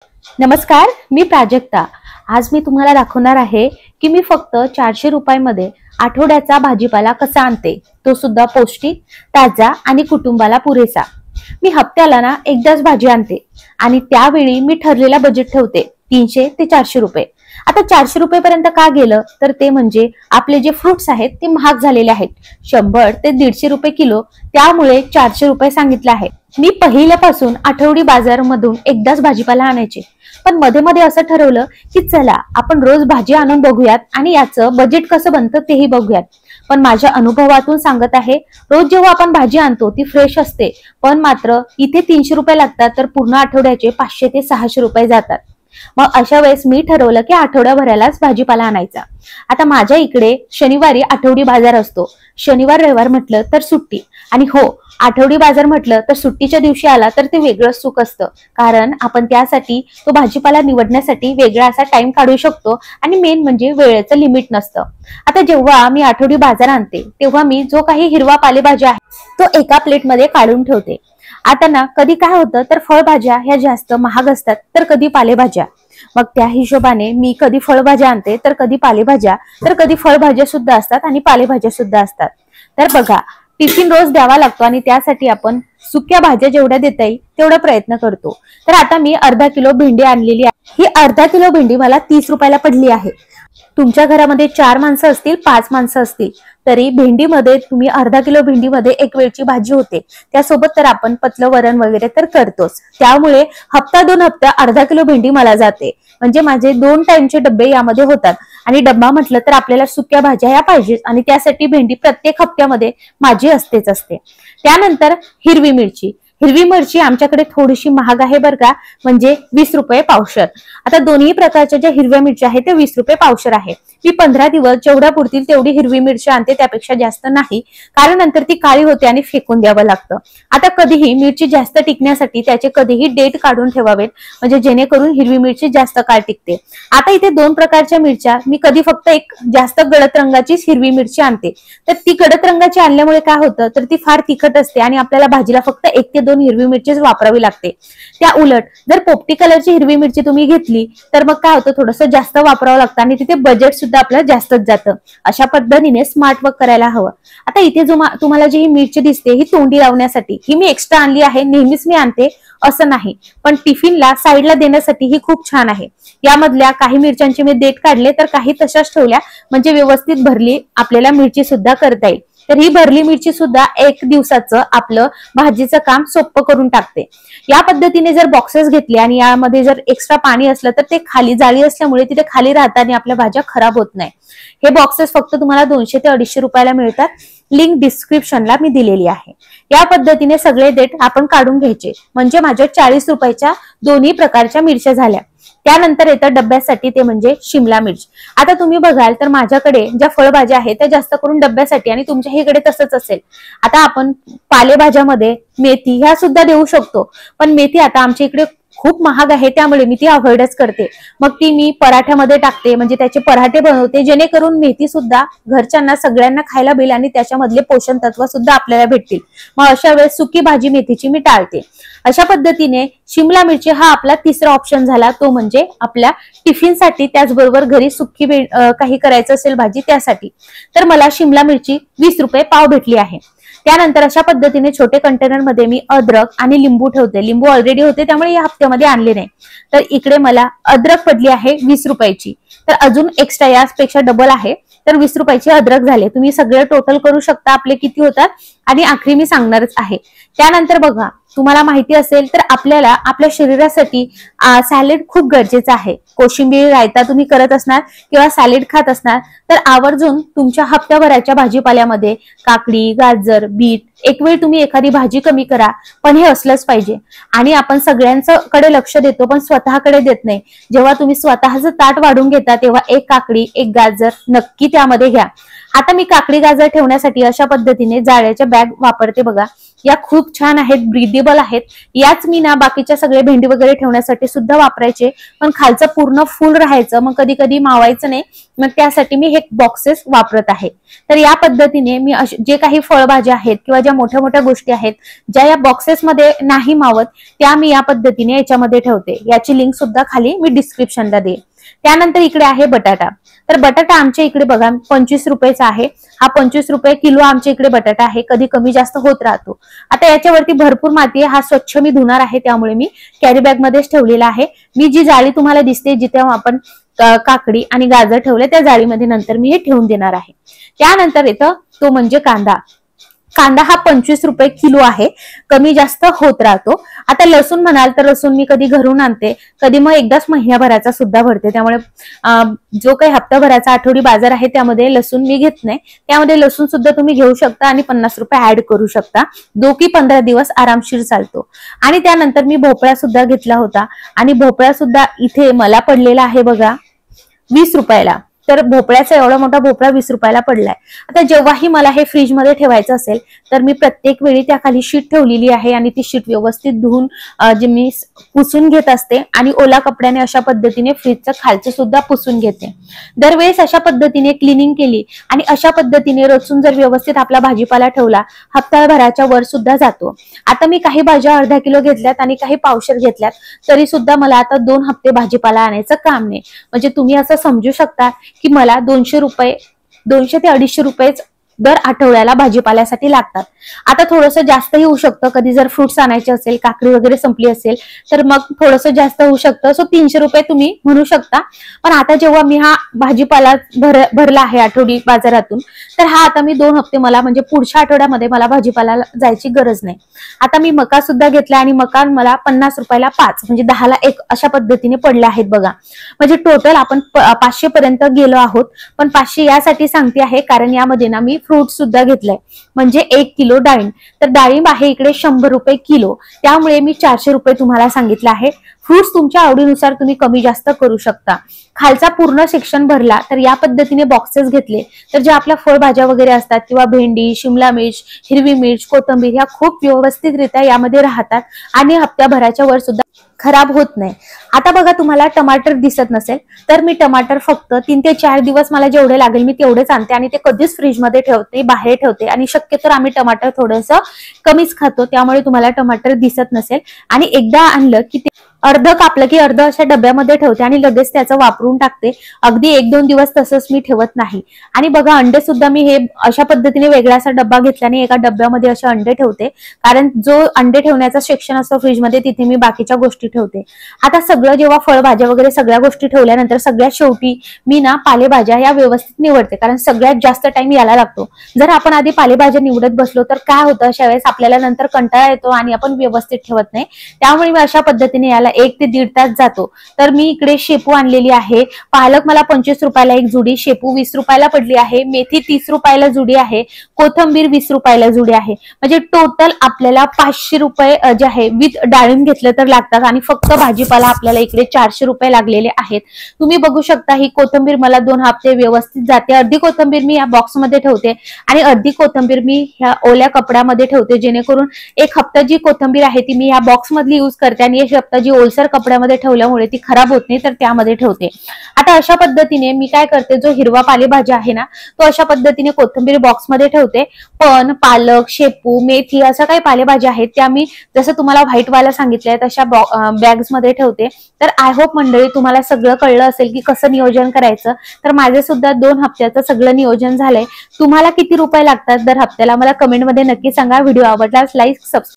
नमस्कार, मी प्राजक्ता। आज मी तुम्हाला दाखवणार आहे की मी फक्त 400 रुपयामध्ये आठवड्याचा भाजीपाला कसा आणते, तो सुद्धा पौष्टिक, ताजा आणि कुटुंबाला पुरेसा। मी हप्त्याला ना एकदाच भाजी आणते आणि त्यावेळी मी ठरलेला बजेट ठेवते 300 ते 400 रुपये। आता 400 रुपयेपर्यंत का गेलं तर ते म्हणजे आपले जे फ्रुट्स आहेत ते महाग झालेले आहेत, 100 ते 150 रुपये किलो, त्यामुळे 400 रुपये सांगितले आहे। मी पहिल्यापासून आठवडी बाजारामधून एकदाच भाजीपाला आणायचे, पण मध्ये मध्ये असं ठरवलं की चला आपण रोज भाजी आणून बघूयात आणि याचं बजेट कसं बनतं तेही बघूयात। पण माझ्या अनुभवातून सांगत आहे, रोज जेव्हा आपण भाजी आणतो ती फ्रेश असते, पण मात्र इथे 300 रुपये लागतात तर पूर्ण आठवड्याचे 500 ते 600 रुपये जातात। मग अशा वेळेस मी ठरवलं की आठवड्याभरालाच भाजीपाला आणायचा। आता माझ्या इकडे शनिवारी आठवडी बाजार असतो, शनिवार रविवार म्हटलं तर सुट्टी, आणि हो, आठवडी बाजार म्हटलं तर सुट्टीच्या दिवशी आला तर ते वेगळंच सुख असतं, कारण आपण त्यासाठी तो भाजीपाला निवडण्यासाठी वेगळा असा टाइम काढू शकतो आणि मेन म्हणजे वेळेचं लिमिट नसतं। आता जेव्हा मी आठवडी बाजार आणते तेव्हा मी जो काही हिरवा पालेभाज्या आहे तो एका प्लेटमध्ये काढून ठेवते। आता ना कधी काय होतं तर फळभाज्या ह्या जास्त महाग असतात तर कधी पालेभाज्या, मग त्या हिशोबाने मी कधी फळभाज्या आणते तर कधी पालेभाज्या, तर कधी फळभाज्या सुद्धा असतात आणि पालेभाज्या सुद्धा असतात। तर बघा, टिफिन रोज द्यावा लागतो आणि त्यासाठी आपण सुक्या भाज्या जेवढ्या देता येईल तेवढा प्रयत्न करतो। तर आता मी अर्धा किलो भेंडी आणलेली आहे। ही अर्धा किलो भेंडी मला 30 रुपयाला पडली आहे। तुमच्या घरामध्ये 4 माणसं असतील, 5 माणसं असतील तरी भेंडीमध्ये तुम्ही अर्धा किलो भेंडीमध्ये एक वेळची भाजी होते, त्यासोबत तर आपण पतलं वरण वगैरे तर करतोच, त्यामुळे हप्ता 2 हप्ता अर्धा किलो भेंडी मला जाते, म्हणजे माझे 2 टाइमचे डब्बे यामध्ये होतात। आणि डब्बा म्हटलं तर आपल्याला सुक्या भाज्या ह्या पाहिजेच आणि त्यासाठी भेंडी प्रत्येक हप्त्यामध्ये माझी असतेच असते। त्यानंतर हिरवी मिरची, हिरवी मिरची आमच्याकडे थोडीशी महाग आहे बरं का, म्हणजे 20 रुपये पावशर। आता दोन्ही प्रकारच्या ज्या हिरव्या मिरच्या आहेत त्या 20 रुपये पावशर आहे। मी 15 दिवस जेवढ्या पुरतील तेवढी हिरवी मिरची आणते, त्यापेक्षा जास्त नाही, कारण नंतर ती काळी होते आणि फेकून द्यावं लागतं। आता कधीही मिरची जास्त टिकण्यासाठी त्याचे कधीही डेट काढून ठेवावेत, म्हणजे जेणेकरून हिरवी मिरची जास्त काळ टिकते। आता इथे 2 प्रकारच्या मिरच्या, मी कधी फक्त एक जास्त गडद रंगाचीच हिरवी मिरची आणते, तर ती गडद रंगाची आणल्यामुळे काय होतं तर ती फार तिखट असते आणि आपल्याला भाजीला फक्त 1 ते 2 हिरवी मिरचीच वापरावी लागते। त्या उलट जर पोपटी कलरची हिरवी मिरची तुम्ही घेतली तर मग काय होतं, थोडंसं जास्त वापरावं लागतं आणि तिथे बजेट सुद्धा आपलं जास्तच जातं। अशा पद्धतीने स्मार्ट वर्क करायला हवं। आता इथे जो तुम्हाला जी ही मिरची दिसते ही तोंडी लावण्यासाठी, ही मी एक्स्ट्रा आणली आहे, नेहमीच मी आणते असं नाही, पण टिफिनला साईडला देण्यासाठी ही खूप छान आहे। यामधल्या काही मिरच्यांचे मी देठ काढले तर काही तशाच ठेवल्या, म्हणजे व्यवस्थित भरली आपल्याला मिरची सुद्धा करता येईल। तर ही भरली मिरची सुद्धा 1 दिवसाचं आपलं भाजीचं काम सोपं करून टाकते। या पद्धतीने जर बॉक्सेस घेतले आणि यामध्ये जर एक्स्ट्रा पाणी असलं तर ते खाली जाळी असल्यामुळे तिथे खाली राहतात आणि आपल्या भाज्या खराब होत नाही। हे बॉक्सेस फक्त तुम्हाला 200 ते 250 रुपयाला मिळतात, लिंक डिस्क्रिप्शनला मी दिलेली आहे। या पद्धतीने सगळे देठ आपण काढून घ्यायचे, म्हणजे माझ्या 40 रुपयाच्या दोन्ही प्रकारच्या मिरच्या झाल्या। त्यानंतर येतं डब्यासाठी, ते म्हणजे शिमला मिर्च। आता तुम्ही बघाल तर माझ्याकडे ज्या फळभाज्या आहेत त्या जास्त करून डब्यासाठी, आणि तुमच्या इकडे तसंच असेल। आता आपण पालेभाज्यामध्ये मेथी ह्या सुद्धा देऊ शकतो, पण मेथी आता आमच्या इकडे खूप महाग आहे त्यामुळे मी ती अवॉइडच करते। मग ती मी पराठ्यामध्ये टाकते, म्हणजे त्याचे पराठे बनवते, जेणेकरून मेथी सुद्धा घरच्यांना सगळ्यांना खायला मिळेल आणि त्याच्यामधले पोषण तत्व सुद्धा आपल्याला भेटतील। मग अशा वेळेस सुकी भाजी मेथीची मी टाळते। अशा पद्धतीने शिमला मिरची हा आपला तिसरा ऑप्शन झाला, तो म्हणजे आपल्या टिफिनसाठी, त्याचबरोबर घरी सुकी काही करायचं असेल भाजी त्यासाठी। तर मला शिमला मिरची 20 रुपये पाव भेटली आहे। त्यानंतर अशा पद्धतीने छोटे कंटेनर मध्ये मी अद्रक आणि लिंबू ठेवते, लिंबू ऑलरेडी होते त्यामुळे या हप्त्यामध्ये आणले नाही। तर इकडे मला अद्रक पडली आहे 20 रुपयाची, तर अजून एक्स्ट्रा यापेक्षा डबल आहे, तर 20 रुपयाची अद्रक झाले। तुम्ही सगळे टोटल करू शकता आपले किती होतात, आणि आखरी मी सांगणारच आहे। त्यानंतर बघा, तुम्हाला माहिती असेल तर आपल्याला आपल्या शरीरासाठी सॅलेड खूप गरजेचं आहे। कोशिंबीर रायता तुम्ही करत असणार किंवा सॅलेड खात असणार तर आवर्जून तुमच्या हप्त्याभराच्या भाजीपाल्यामध्ये काकडी, गाजर, बीट, एक वेळ तुम्ही एखादी भाजी कमी करा, पण हे असलंच पाहिजे। आणि आपण सगळ्यांकडे लक्ष देतो पण स्वतःकडे देत नाही। जेव्हा तुम्ही स्वतःचं ताट वाढून घेता तेव्हा एक काकडी, एक गाजर नक्की त्यामध्ये घ्या। आता मी काकडी गाजर ठेवण्यासाठी अशा पद्धतीने जाळ्याच्या बॅग वापरते बघा. या खूप छान आहेत, ब्रीदेबल आहेत. याच मी ना बाकीच्या सगळे भेंडी वगैरे ठेवण्यासाठी सुद्धा वापरायचे, पण खालचं पूर्ण फुल राहायचं, मग कधी कधी मावायचं नाही, मग त्यासाठी मी हे बॉक्सेस वापरत आहे. तर या पद्धतीने मी जे काही फळभाज्या आहेत किंवा ज्या मोठ्या मोठ्या गोष्टी आहेत ज्या या बॉक्सेसमध्ये नाही मावत त्या मी या पद्धतीने याच्यामध्ये ठेवते. याची लिंक सुद्धा खाली मी डिस्क्रिप्शनला देईन. त्यानंतर इकडे आहे बटाटा. तर बटाटा आमच्या इकडे बघा 25 रुपयाचा आहे. हा 25 रुपये किलो आमच्या इकडे बटाटा आहे. कधी कमी जास्त होत राहतो. आता याच्यावरती भरपूर माती आहे. हा स्वच्छ मी धुणार आहे, त्यामुळे मी कॅरी बॅग मध्येच ठेवलेला आहे. मी जी जाळी तुम्हाला दिसते जिथे आपण काकडी आणि गाजर ठेवले त्या जाळीमध्ये नंतर मी हे ठेवून देणार आहे. त्यानंतर येतं तो म्हणजे कांदा. कांदा हा 25 रुपये किलो आहे. कमी जास्त होत राहतो. आता लसूण म्हणाल तर लसूण मी कधी घरून आणते, कधी मग एकदाच महिन्याभराचा सुद्धा भरते. त्यामुळे जो काही हप्ताभराचा आठवडी बाजार आहे त्यामध्ये लसूण मी घेत नाही. त्यामध्ये लसूण सुद्धा तुम्ही घेऊ शकता आणि 50 रुपये ऍड करू शकता, जो की 15 दिवस आरामशीर चालतो. आणि त्यानंतर मी भोपळा सुद्धा घेतला होता आणि भोपळा सुद्धा इथे मला पडलेला आहे बघा 20 रुपयाला. तर भोपळ्याचा एवढा मोठा भोपळा 20 रुपयाला पडलाय. आता जेव्हाही मला हे फ्रीजमध्ये ठेवायचं असेल तर मी प्रत्येक वेळी त्या खाली शीट ठेवलेली आहे आणि ती शीट व्यवस्थित धुवून जे मी पुसून घेत असते आणि ओला कपड्याने अशा पद्धतीने फ्रीजचं खालचं सुद्धा पुसून घेते. दरवेळेस अशा पद्धतीने क्लिनिंग केली आणि अशा पद्धतीने रचून जर व्यवस्थित आपला भाजीपाला ठेवला हप्ताभराच्या वर सुद्धा जातो. आता मी काही भाज्या अर्धा किलो घेतल्यात आणि काही पावशेर घेतल्यात, तरी सुद्धा मला आता 2 हप्ते भाजीपाला आणायचं काम नाही. म्हणजे तुम्ही असं समजू शकता की मला 200 ते 250 रुपये दर आठवड्याला भाजीपाल्यासाठी लागतात. आता थोडंसं जास्तही होऊ शकतं. कधी जर फ्रुट्स आणायचे असेल, काकडी वगैरे संपली असेल तर मग थोडंसं जास्त होऊ शकतं. सो 300 रुपये तुम्ही म्हणू शकता. पण आता जेव्हा मी हा भाजीपाला भरला आहे आठवडी बाजारातून, तर हा आता मी 2 हप्ते मला म्हणजे पुढच्या आठवड्यामध्ये मला भाजीपाला जायची गरज नाही. आता मी मका सुद्धा घेतला आणि मका मला 50 रुपयाला 5 म्हणजे 10ला 1 अशा पद्धतीने पडले आहेत बघा. म्हणजे टोटल आपण 500 पर्यंत गेलो आहोत. पण 500 यासाठी सांगते आहे कारण यामध्ये ना मी फ्रूट सुद्धा घेतलाय, म्हणजे 1 किलो डाळिंब. तर डाळिंब आहे इकडे 100 रुपये किलो, त्यामुळे मी 400 रुपये तुम्हाला सांगितलं आहे. फ्रुट्स तुमच्या आवडीनुसार तुम्ही कमी जास्त करू शकता. खालचा पूर्ण सेक्शन भरला तर या पद्धतीने बॉक्सेस घेतले तर जे आपल्या फळभाज्या वगैरे असतात किंवा भेंडी, शिमला मिर्च, हिरवी मिर्च, कोथिंबीर ह्या खूप व्यवस्थितरित्या यामध्ये राहतात आणि हप्त्याभराच्या वर सुद्धा खराब होत नाही. आता बघा तुम्हाला टमाटर दिसत नसेल तर मी टमाटर फक्त 3 ते 4 दिवस मला जेवढे लागेल मी तेवढेच आणते आणि ते कधीच फ्रीजमध्ये ठेवते, बाहेर ठेवते. आणि शक्यतो आम्ही टमाटर थोडंसं कमीच खातो, त्यामुळे तुम्हाला टमाटर दिसत नसेल. आणि एकदा आणलं की ते अर्ध कापलं की अर्ध अशा डब्यामध्ये ठेवते आणि लगेच त्याचं वापरून टाकते. अगदी 1-2 दिवस तसंच मी ठेवत नाही. आणि बघा अंडे सुद्धा मी हे अशा पद्धतीने वेगळा असा डब्बा घेतल्याने एका डब्यामध्ये असे अंडे ठेवते, कारण जो अंडे ठेवण्याचा सेक्शन असतो फ्रीजमध्ये तिथे मी बाकीच्या गोष्टी ठेवते. आता सगळं जेव्हा फळभाज्या वगैरे सगळ्या गोष्टी ठेवल्यानंतर सगळ्यात शेवटी मी ना पालेभाज्या या व्यवस्थित निवडते, कारण सगळ्यात जास्त टाइम याला लागतो. जर आपण आधी पालेभाज्या निवडत बसलो तर काय होतं, अशा वेळेस आपल्याला नंतर कंटाळा येतो आणि आपण व्यवस्थित ठेवत नाही. त्यामुळे मी अशा पद्धतीने याला 1 ते 1.5 तास जातो. तर मी इकडे शेपू आणलेली आहे. पालक मला 25 रुपयाला 1 जुडी, शेपू 20 रुपयाला पडली आहे, मेथी 30 रुपयाला जुडी आहे, कोथिंबीर 20 रुपयाला जुडी आहे. म्हणजे टोटल आपल्याला 500 रुपये जे आहे विथ डाळिंब घेतलं तर लागतात आणि फक्त भाजीपाला आपल्याला इकडे 400 रुपये लागलेले आहेत. तुम्ही बघू शकता ही कोथिंबीर मला 2 हप्ते व्यवस्थित जाते. अर्धी कोथिंबीर मी या बॉक्समध्ये ठेवते आणि अर्धी कोथिंबीर मी ह्या ओल्या कपड्यामध्ये ठेवते, जेणेकरून 1 हप्ता जी कोथिंबीर आहे ती मी या बॉक्स मधली युज करते आणि 1 हप्ता जी ओलसर कपड्यामध्ये ठेवल्यामुळे ती खराब होत नाही तर त्यामध्ये ठेवते. आता अशा पद्धतीने मी काय करते, जो हिरवा पालेभाज्या आहे ना तो अशा पद्धतीने कोथिंबीर बॉक्समध्ये ठेवते. पण पालक, शेपू, मेथी असं काही पालेभाज्या आहेत त्या मी जसं तुम्हाला व्हाईट वाला सांगितलंय तशा बॅग्स मध्ये ठेवते. तर आय होप मंडळी तुम्हाला सगळं कळलं असेल की कसं नियोजन करायचं. तर माझे सुद्धा 2 हप्त्याचं सगळं नियोजन झालंय. तुम्हाला किती रुपये लागतात दर हप्त्याला मला कमेंटमध्ये नक्की सांगा. व्हिडिओ आवडल्यास लाईक, सबस्क्राईब